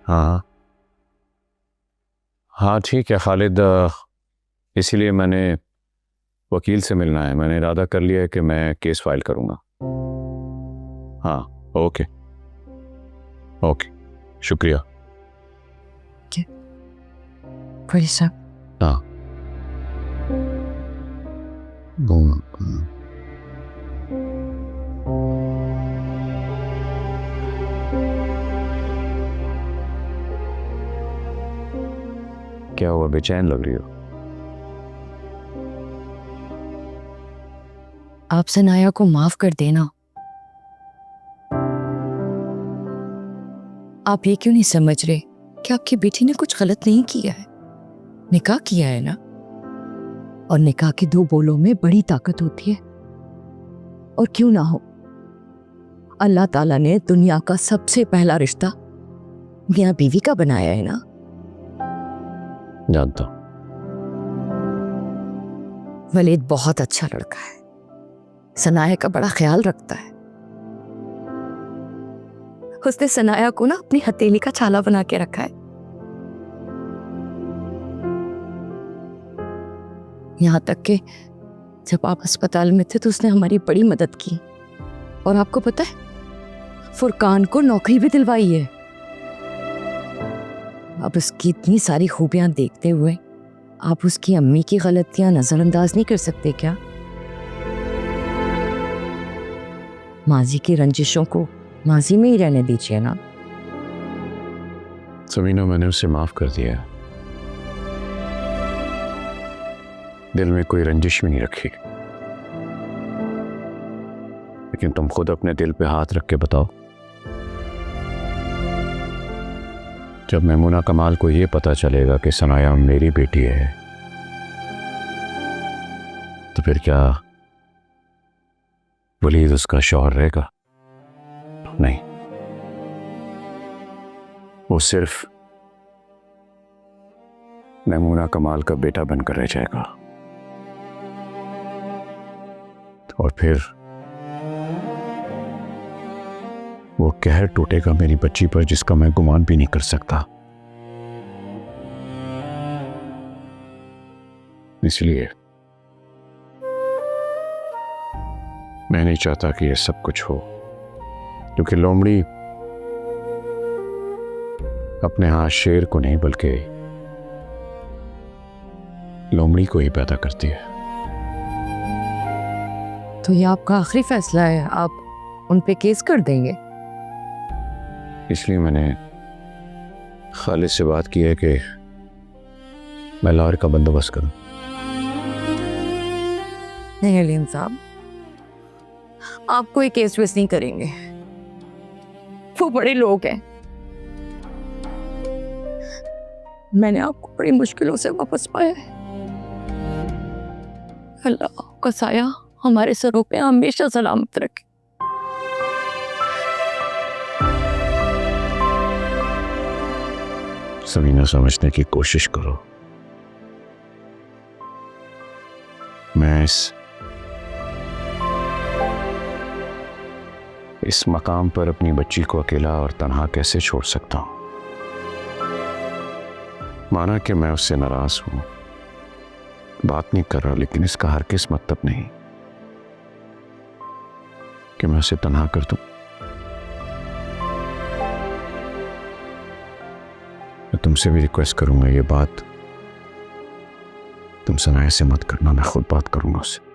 हाँ हाँ ठीक है खालिद, इसीलिए मैंने वकील से मिलना है। मैंने इरादा कर लिया है कि मैं केस फाइल करूँगा। हाँ ओके ओके, शुक्रिया। वली साहब। हाँ क्या हुआ, बेचैन लग रही हो? आप सनाया को माफ कर देना। आप ये क्यों नहीं समझ रहे कि आपकी बेटी ने कुछ गलत नहीं किया है? निकाह किया है ना, और निकाह के दो बोलों में बड़ी ताकत होती है। और क्यों ना हो, अल्लाह ताला ने दुनिया का सबसे पहला रिश्ता मियां बीवी का बनाया है ना। जानता हूं। वलीद बहुत अच्छा लड़का है, सनाया का बड़ा ख्याल रखता है। उसने सनाया को ना अपनी हथेली का छाला बना के रखा है। यहां तक कि जब आप अस्पताल में थे तो उसने हमारी बड़ी मदद की। और आपको पता है, फुरकान को नौकरी भी दिलवाई है। अब उसकी इतनी सारी खूबियां देखते हुए आप उसकी अम्मी की गलतियां नजरअंदाज नहीं कर सकते क्या? माजी की रंजिशों को माजी में ही रहने दीजिए ना। समीना, मैंने उसे माफ कर दिया। दिल में कोई रंजिश भी नहीं रखी। लेकिन तुम खुद अपने दिल पे हाथ रख के बताओ, जब मैमुना कमाल को ये पता चलेगा कि सनाया मेरी बेटी है, तो फिर क्या वलीद उसका शौहर रहेगा? नहीं, वो सिर्फ मैमुना कमाल का बेटा बनकर रह जाएगा। और फिर वो कहर टूटेगा मेरी बच्ची पर, जिसका मैं गुमान भी नहीं कर सकता। इसलिए मैं नहीं चाहता कि यह सब कुछ हो, क्योंकि लोमड़ी अपने हाथ शेर को नहीं बल्कि लोमड़ी को ही पैदा करती है। तो ये आपका आखिरी फैसला है? आप उन पे केस कर देंगे? इसलिए मैंने खालिद से बात की है कि मैं लॉयर का बंदोबस्त करूं। नहीं अलीम साहब, आप कोई केस वेस नहीं करेंगे। वो बड़े लोग हैं। मैंने आपको बड़ी मुश्किलों से वापस पाया है। अल्लाह का साया हमारे सरों पे हमेशा सलामत रखे। समीना, समझने की कोशिश करो। मैं इस मकाम पर अपनी बच्ची को अकेला और तन्हा कैसे छोड़ सकता हूं? माना कि मैं उससे नाराज हूं, बात नहीं कर रहा, लेकिन इसका हरगिज़ मतलब नहीं कि मैं उसे तन्हा कर दूं। मैं तुमसे भी रिक्वेस्ट करूंगा, ये बात तुम सनाया से मत करना। मैं खुद बात करूंगा उससे।